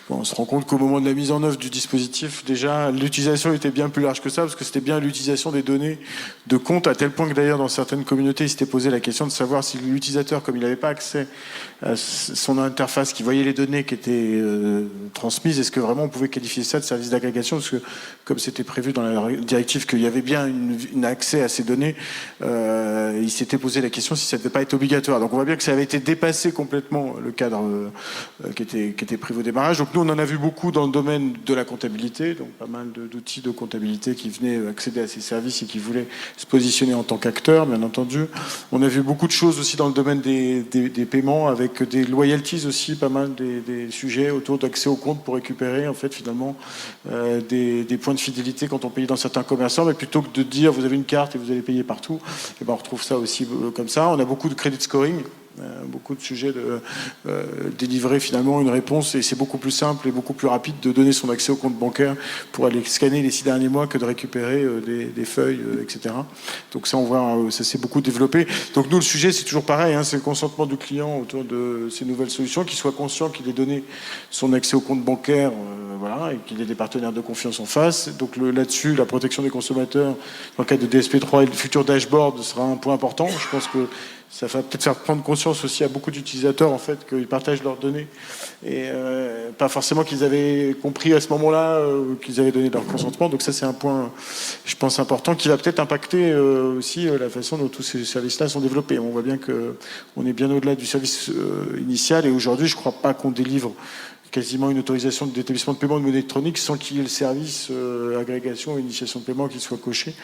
Bon, on se rend compte qu'au moment de la mise en œuvre du dispositif, déjà, l'utilisation était bien plus large que ça, parce que c'était bien l'utilisation des données de compte, à tel point que d'ailleurs, dans certaines communautés, il s'était posé la question de savoir si l'utilisateur, comme il n'avait pas accès à son interface, qui voyait les données qui étaient transmises, est-ce que vraiment on pouvait qualifier ça de service d'agrégation, parce que comme c'était prévu dans la directive qu'il y avait bien un accès à ces données, il s'était posé la question si ça ne devait pas être obligatoire. Donc on voit bien que ça avait été dépassé complètement le cadre qui était prévu au démarrage. Donc nous on en a vu beaucoup dans le domaine de la comptabilité, donc pas mal d'outils de comptabilité qui venaient accéder à ces services et qui voulaient se positionner en tant qu'acteurs, bien entendu. On a vu beaucoup de choses aussi dans le domaine des paiements, avec des loyalties aussi, pas mal des sujets autour d'accès au compte pour récupérer en fait finalement des points de fidélité quand on paye dans certains commerçants, mais plutôt que de dire vous avez une carte et vous allez payer partout, et ben on retrouve ça aussi comme ça. On a beaucoup de credit scoring, beaucoup de sujets de délivrer finalement une réponse, et c'est beaucoup plus simple et beaucoup plus rapide de donner son accès au compte bancaire pour aller scanner les 6 derniers mois que de récupérer des feuilles, etc. Donc ça, on voit, ça s'est beaucoup développé. Donc nous, le sujet, c'est toujours pareil, c'est le consentement du client autour de ces nouvelles solutions, qu'il soit conscient qu'il ait donné son accès au compte bancaire, voilà, et qu'il ait des partenaires de confiance en face. Donc là-dessus, la protection des consommateurs, dans le cadre de DSP3 et le futur dashboard sera un point important. Je pense que ça va peut-être faire prendre conscience aussi à beaucoup d'utilisateurs en fait qu'ils partagent leurs données et pas forcément qu'ils avaient compris à ce moment-là qu'ils avaient donné leur consentement. Donc ça c'est un point, je pense, important qui va peut-être impacter aussi la façon dont tous ces services-là sont développés. On voit bien que on est bien au-delà du service initial, et aujourd'hui je ne crois pas qu'on délivre quasiment une autorisation d'établissement de paiement de monnaie électronique sans qu'il y ait le service agrégation et initiation de paiement qui soit coché.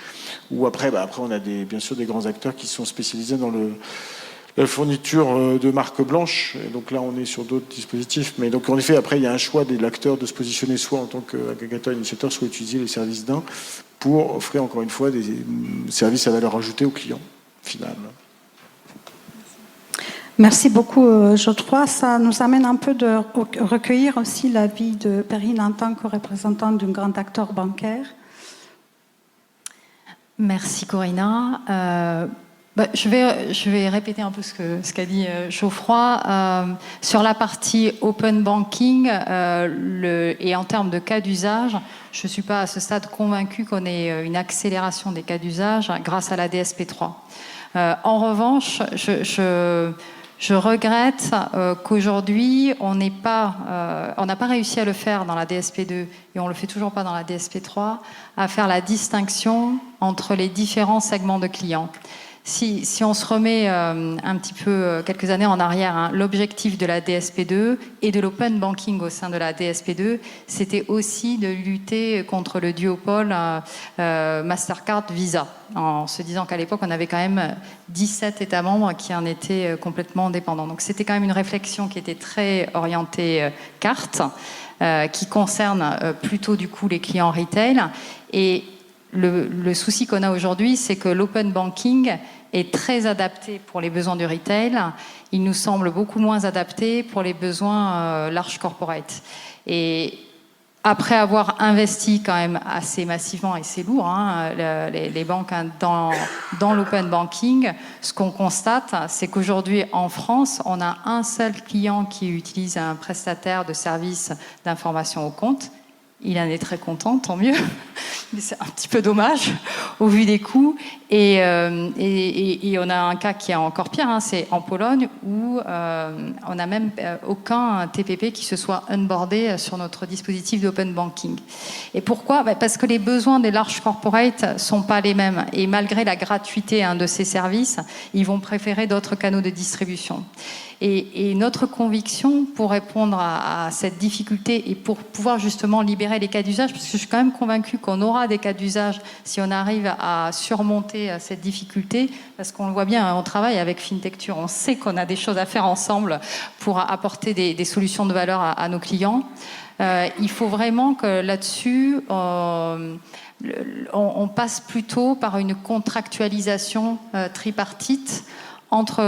Ou après, on a bien sûr des grands acteurs qui sont spécialisés dans la fourniture de marques blanches. Et donc là, on est sur d'autres dispositifs. Mais donc en effet, après, il y a un choix de l'acteur de se positionner soit en tant qu'agrégateur initiateur, soit utiliser les services d'un pour offrir encore une fois des services à valeur ajoutée au client final. Merci beaucoup, Geoffroy. Ça nous amène un peu de recueillir aussi l'avis de Perrine en tant que représentante d'un grand acteur bancaire. Merci, Corinna. Je vais répéter un peu ce qu'a dit Geoffroy. Sur la partie open banking et en termes de cas d'usage, je ne suis pas à ce stade convaincue qu'on ait une accélération des cas d'usage grâce à la DSP3. En revanche, je regrette qu'aujourd'hui, on n'a pas réussi à le faire dans la DSP2 et on ne le fait toujours pas dans la DSP3, à faire la distinction entre les différents segments de clients. Si on se remet un petit peu quelques années en arrière, hein, l'objectif de la DSP2 et de l'open banking au sein de la DSP2, c'était aussi de lutter contre le duopole Mastercard-Visa, en se disant qu'à l'époque, on avait quand même 17 États membres qui en étaient complètement dépendants. Donc c'était quand même une réflexion qui était très orientée carte, qui concerne plutôt du coup les clients retail. Et le souci qu'on a aujourd'hui, c'est que l'open banking est très adapté pour les besoins du retail. Il nous semble beaucoup moins adapté pour les besoins large corporate. Et après avoir investi quand même assez massivement, et c'est lourd, hein, les banques dans l'open banking, ce qu'on constate, c'est qu'aujourd'hui en France, on a un seul client qui utilise un prestataire de services d'information au compte. Il en est très content, tant mieux. Mais c'est un petit peu dommage au vu des coûts. Et on a un cas qui est encore pire, hein, c'est en Pologne où on n'a même aucun TPP qui se soit onboardé sur notre dispositif d'open banking. Et pourquoi ? Parce que les besoins des large corporates sont pas les mêmes. Et malgré la gratuité de ces services, ils vont préférer d'autres canaux de distribution. Et notre conviction pour répondre à cette difficulté et pour pouvoir justement libérer les cas d'usage, parce que je suis quand même convaincue qu'on aura des cas d'usage si on arrive à surmonter cette difficulté, parce qu'on le voit bien, on travaille avec FinTecture, on sait qu'on a des choses à faire ensemble pour apporter des solutions de valeur à nos clients. Il faut vraiment que là-dessus, on passe plutôt par une contractualisation tripartite entre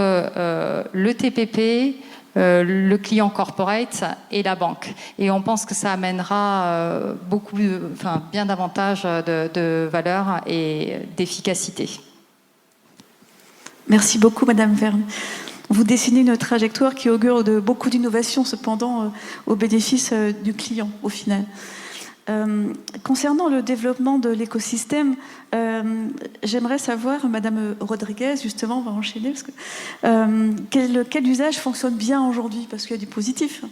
le TPP, le client corporate et la banque. Et on pense que ça amènera bien davantage de valeur et d'efficacité. Merci beaucoup, Madame Verne. Vous dessinez une trajectoire qui augure de beaucoup d'innovations, cependant, au bénéfice du client, au final. Concernant le développement de l'écosystème, j'aimerais savoir, Madame Rodriguez, justement, on va enchaîner, parce que, quel usage fonctionne bien aujourd'hui, parce qu'il y a du positif.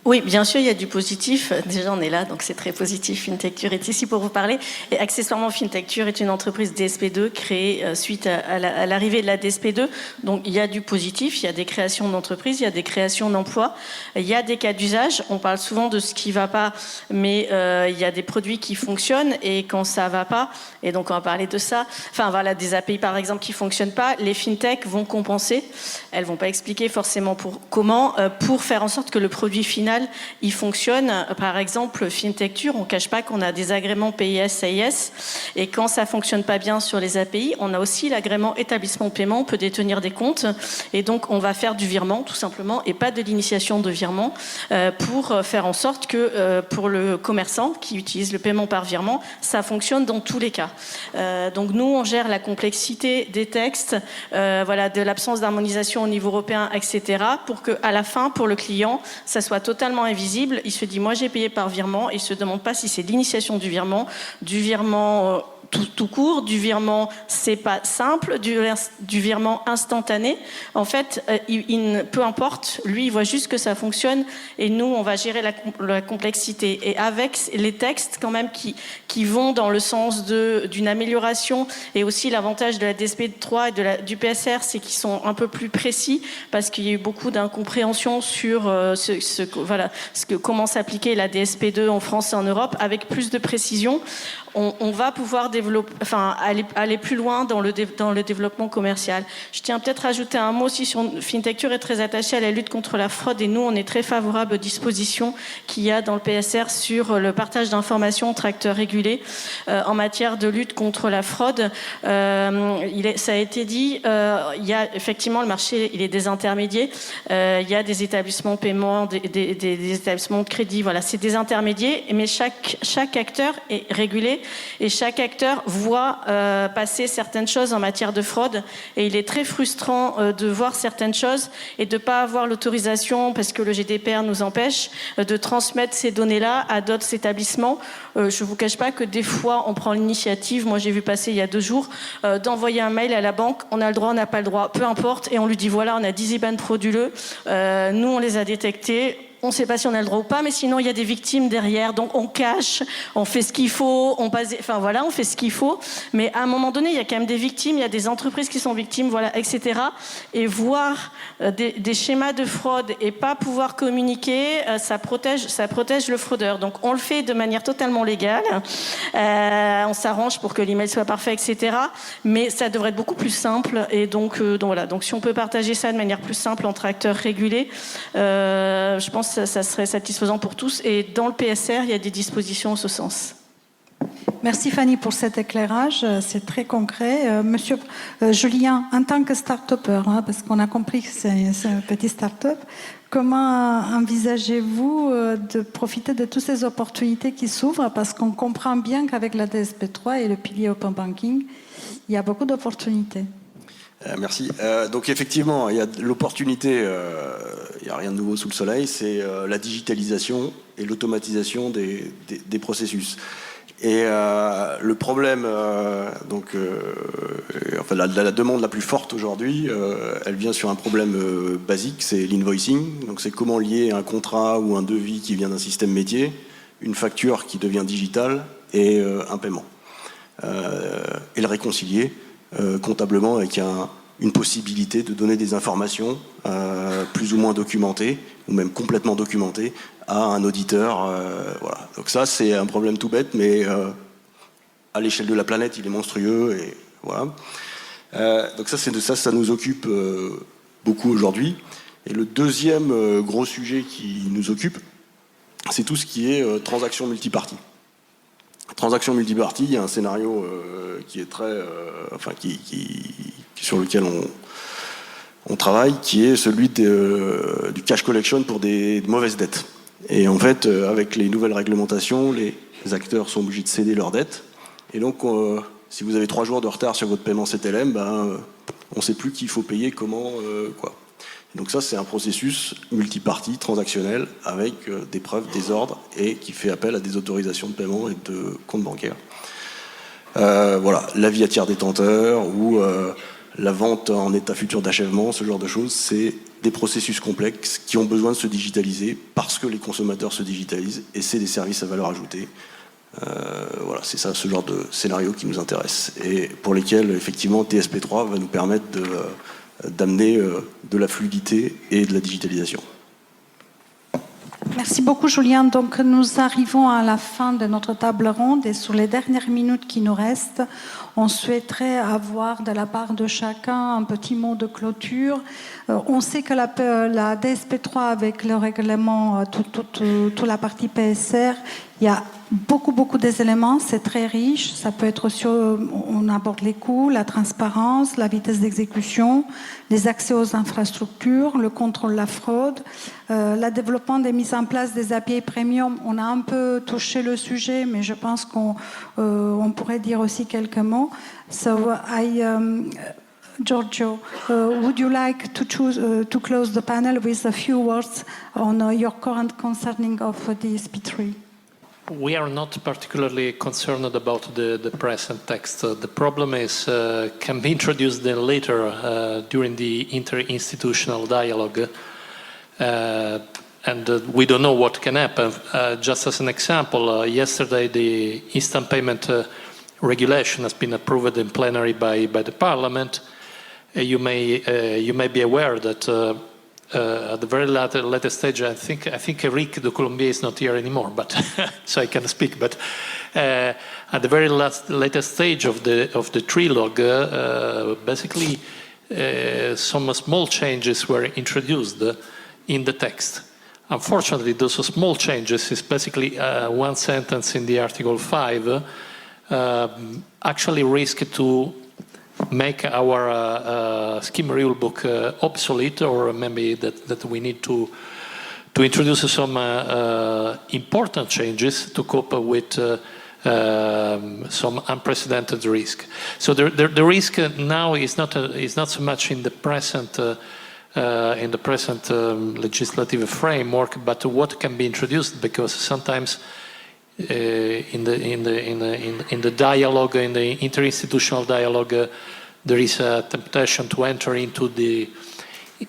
Oui, bien sûr, il y a du positif. Déjà, on est là, donc c'est très positif. FinTecture est ici pour vous parler. Et accessoirement, FinTecture est une entreprise DSP2 créée suite à l'arrivée de la DSP2. Donc, il y a du positif, il y a des créations d'entreprises, il y a des créations d'emplois, il y a des cas d'usage. On parle souvent de ce qui ne va pas, mais il y a des produits qui fonctionnent et quand ça ne va pas, et donc on va parler de ça. Enfin, voilà, des API, par exemple, qui ne fonctionnent pas, les FinTech vont compenser. Elles ne vont pas expliquer forcément comment, pour faire en sorte que le produit final il fonctionne. Par exemple, FinTecture, on ne cache pas qu'on a des agréments PIS-AIS et quand ça ne fonctionne pas bien sur les API, on a aussi l'agrément établissement paiement, on peut détenir des comptes et donc on va faire du virement tout simplement et pas de l'initiation de virement pour faire en sorte que pour le commerçant qui utilise le paiement par virement, ça fonctionne dans tous les cas. Donc nous, on gère la complexité des textes, de l'absence d'harmonisation au niveau européen, etc. pour qu'à la fin, pour le client, ça soit totalement invisible. Il se dit, moi j'ai payé par virement, et il se demande pas si c'est l'initiation du virement tout court, du virement c'est pas simple, du virement instantané. En fait, peu importe, lui il voit juste que ça fonctionne et nous on va gérer la complexité. Et avec les textes quand même qui vont dans le sens d'une amélioration, et aussi l'avantage de la DSP3 et du PSR, c'est qu'ils sont un peu plus précis parce qu'il y a eu beaucoup d'incompréhension sur comment s'appliquer la DSP2 en France et en Europe. Avec plus de précision, on va pouvoir aller plus loin dans le développement commercial. Je tiens peut-être à ajouter un mot aussi sur FinTecture est très attachée à la lutte contre la fraude et nous, on est très favorable aux dispositions qu'il y a dans le PSR sur le partage d'informations entre acteurs régulés en matière de lutte contre la fraude. Ça a été dit, il y a effectivement le marché, il est désintermédié. Il y a des établissements de paiement, des établissements de crédit, voilà, c'est des intermédiaires, mais chaque acteur est régulé et chaque acteur voit passer certaines choses en matière de fraude et il est très frustrant de voir certaines choses et de ne pas avoir l'autorisation, parce que le GDPR nous empêche, de transmettre ces données-là à d'autres établissements. Je ne vous cache pas que des fois on prend l'initiative, moi j'ai vu passer il y a 2 jours, d'envoyer un mail à la banque, on a le droit, on n'a pas le droit, peu importe, et on lui dit voilà, on a 10 IBAN frauduleux, nous on les a détectés, on ne sait pas si on a le droit ou pas, mais sinon il y a des victimes derrière, donc on cache, on fait ce qu'il faut, on fait ce qu'il faut, mais à un moment donné, il y a quand même des victimes, il y a des entreprises qui sont victimes, voilà, etc. Et voir des schémas de fraude et pas pouvoir communiquer, ça protège le fraudeur. Donc on le fait de manière totalement légale, on s'arrange pour que l'email soit parfait, etc. Mais ça devrait être beaucoup plus simple, et donc voilà. Donc si on peut partager ça de manière plus simple entre acteurs régulés, je pense que ça serait satisfaisant pour tous. Et dans le PSR, il y a des dispositions en ce sens. Merci Fanny pour cet éclairage, c'est très concret. Monsieur Julien, en tant que start-upper, parce qu'on a compris que c'est un petit start-up, comment envisagez-vous de profiter de toutes ces opportunités qui s'ouvrent? Parce qu'on comprend bien qu'avec la DSP3 et le pilier Open Banking, il y a beaucoup d'opportunités. Merci. Donc effectivement, il y a l'opportunité, il n'y a rien de nouveau sous le soleil, c'est la digitalisation et l'automatisation des processus. Et le problème, enfin la demande la plus forte aujourd'hui, elle vient sur un problème basique, c'est l'invoicing. Donc c'est comment lier un contrat ou un devis qui vient d'un système métier, une facture qui devient digitale et un paiement. Et le réconcilier comptablement avec une possibilité de donner des informations plus ou moins documentées ou même complètement documentées à un auditeur. Voilà. Donc ça, c'est un problème tout bête, mais à l'échelle de la planète, il est monstrueux. Et voilà. Donc ça nous occupe beaucoup aujourd'hui. Et le deuxième gros sujet qui nous occupe, c'est tout ce qui est transactions multiparties. Transaction multipartie, il y a un scénario qui est très, sur lequel on travaille, qui est celui du cash collection pour des mauvaises dettes. Et en fait, avec les nouvelles réglementations, les acteurs sont obligés de céder leurs dettes. Et donc, si vous avez 3 jours de retard sur votre paiement CTLM, on ne sait plus qui il faut payer, comment, quoi. Et donc ça, c'est un processus multipartie, transactionnel, avec des preuves, des ordres, et qui fait appel à des autorisations de paiement et de comptes bancaires. Voilà, l'avis à tiers détenteur ou la vente en état futur d'achèvement, ce genre de choses, c'est des processus complexes qui ont besoin de se digitaliser parce que les consommateurs se digitalisent, et c'est des services à valeur ajoutée. Voilà, c'est ça, ce genre de scénario qui nous intéresse, et pour lesquels, effectivement, DSP3 va nous permettre d'amener de la fluidité et de la digitalisation. Merci beaucoup Julien. Donc nous arrivons à la fin de notre table ronde, et sur les dernières minutes qui nous restent, on souhaiterait avoir de la part de chacun un petit mot de clôture. On sait que la DSP3, avec le règlement, toute la partie PSR, il y a beaucoup d'éléments, c'est très riche. Ça peut être aussi, on aborde les coûts, la transparence, la vitesse d'exécution, les accès aux infrastructures, le contrôle de la fraude, le développement des mises en place des API premium. On a un peu touché le sujet, mais je pense qu'on pourrait dire aussi quelques mots. So Giorgio, would you like to close the panel with a few words on your current concerning of DSP3? We are not particularly concerned about the present text. The problem is can be introduced then later during the interinstitutional dialogue, and we don't know what can happen. Just as an example, yesterday the instant payment regulation has been approved in plenary by the Parliament. You may be aware that at the very later stage, I think Eric de Colombier is not here anymore, but so I can speak. But at the very latest stage of the trilogue, basically some small changes were introduced in the text. Unfortunately, those small changes is basically one sentence in the Article 5 actually risk to make our scheme rule book obsolete, or maybe that we need to introduce some important changes to cope with some unprecedented risk. So the risk now is not so much in the present legislative framework, but what can be introduced, because sometimes in the dialogue, in the interinstitutional dialogue, there is a temptation to enter into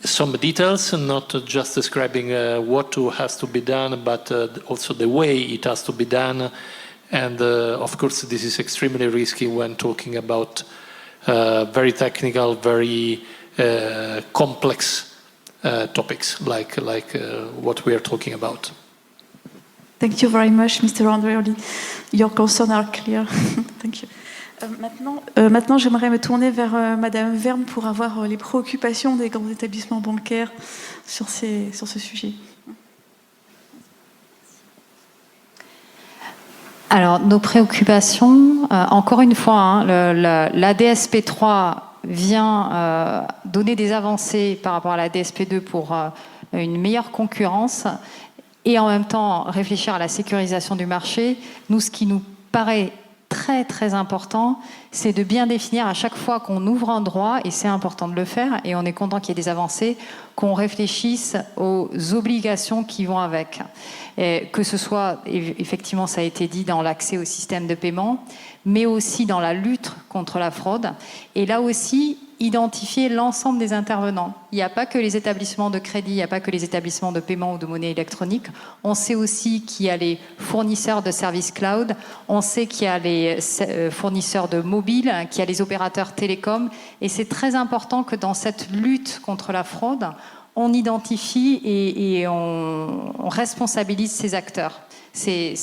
some details, not just describing what has to be done, but also the way it has to be done. And of course, this is extremely risky when talking about very technical, very complex topics like what we are talking about. Thank you very much, Mr. Andreoli. Your concerns are clear. Thank you. Maintenant, j'aimerais me tourner vers Madame Verne pour avoir les préoccupations des grands établissements bancaires sur ce sujet. Alors, nos préoccupations, encore une fois, la DSP3 vient donner des avancées par rapport à la DSP2 pour une meilleure concurrence et en même temps réfléchir à la sécurisation du marché. Nous, ce qui nous paraît très très important, c'est de bien définir à chaque fois qu'on ouvre un droit, et c'est important de le faire, et on est content qu'il y ait des avancées, qu'on réfléchisse aux obligations qui vont avec. Et que ce soit, effectivement, ça a été dit, dans l'accès au système de paiement, mais aussi dans la lutte contre la fraude. Et là aussi, identifier l'ensemble des intervenants. Il n'y a pas que les établissements de crédit, il n'y a pas que les établissements de paiement ou de monnaie électronique. On sait aussi qu'il y a les fournisseurs de services cloud, on sait qu'il y a les fournisseurs de mobile, qu'il y a les opérateurs télécoms. Et c'est très important que dans cette lutte contre la fraude, on identifie et on responsabilise ces acteurs. C'est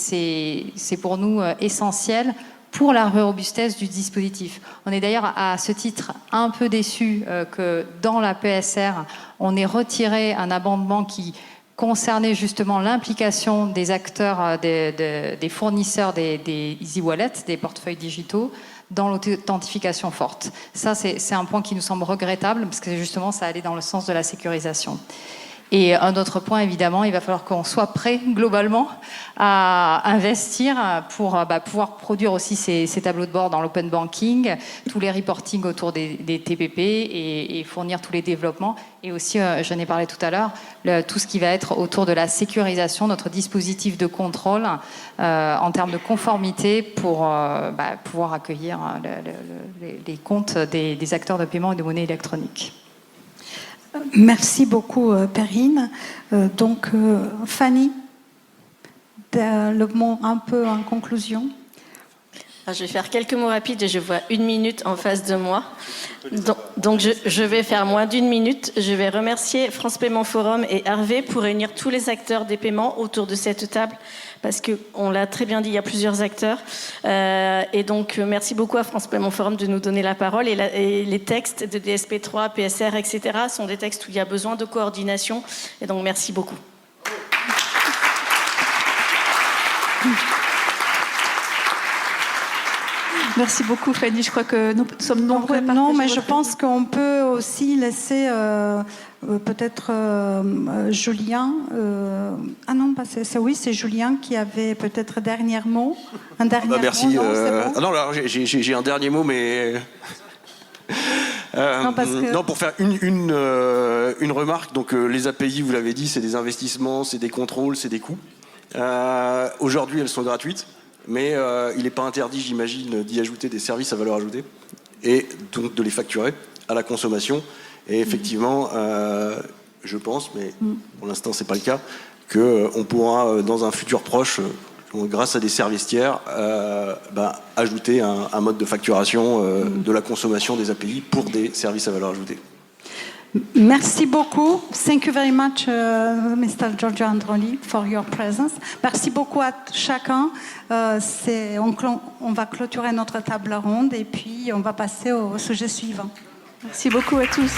pour nous essentiel pour la robustesse du dispositif. On est d'ailleurs à ce titre un peu déçus que dans la PSR, on ait retiré un amendement qui concernait justement l'implication des acteurs, des fournisseurs des Easy Wallet, des portefeuilles digitaux, dans l'authentification forte. Ça, c'est un point qui nous semble regrettable, parce que justement, ça allait dans le sens de la sécurisation. Et un autre point, évidemment, il va falloir qu'on soit prêt globalement à investir pour pouvoir produire aussi ces tableaux de bord dans l'open banking, tous les reporting autour des TPP et fournir tous les développements. Et aussi, je n'ai parlé tout à l'heure, tout ce qui va être autour de la sécurisation, notre dispositif de contrôle en termes de conformité pour pouvoir accueillir les comptes des acteurs de paiement et de monnaie électronique. Merci beaucoup, Perrine. Donc, Fanny, le mot un peu en conclusion. Je vais faire quelques mots rapides et je vois 1 minute en face de moi. Donc je vais faire moins d'1 minute. Je vais remercier France Paiement Forum et Hervé pour réunir tous les acteurs des paiements autour de cette table, parce qu'on l'a très bien dit, il y a plusieurs acteurs. Et donc merci beaucoup à France Paiement Forum de nous donner la parole. Et les textes de DSP3, PSR, etc. sont des textes où il y a besoin de coordination. Et donc merci beaucoup. Merci beaucoup, Fanny. Je crois que nous sommes nombreux à partager. Non, mais je pense qu'on peut aussi laisser peut-être Julien. Ah non, c'est Julien qui avait peut-être un dernier mot. Merci. Mot, non, bon. Ah non, alors j'ai un dernier mot, mais non, pour faire une remarque. Donc les API, vous l'avez dit, c'est des investissements, c'est des contrôles, c'est des coûts. Aujourd'hui, elles sont gratuites. Mais il n'est pas interdit, j'imagine, d'y ajouter des services à valeur ajoutée et donc de les facturer à la consommation. Et effectivement, je pense, mais pour l'instant c'est pas le cas, qu'on pourra dans un futur proche, grâce à des services tiers, ajouter un mode de facturation de la consommation des API pour des services à valeur ajoutée. Merci beaucoup. Thank you very much, Mr. Giorgio Andreoli, for your presence. Merci beaucoup à chacun. On va clôturer notre table ronde et puis on va passer au sujet suivant. Merci beaucoup à tous.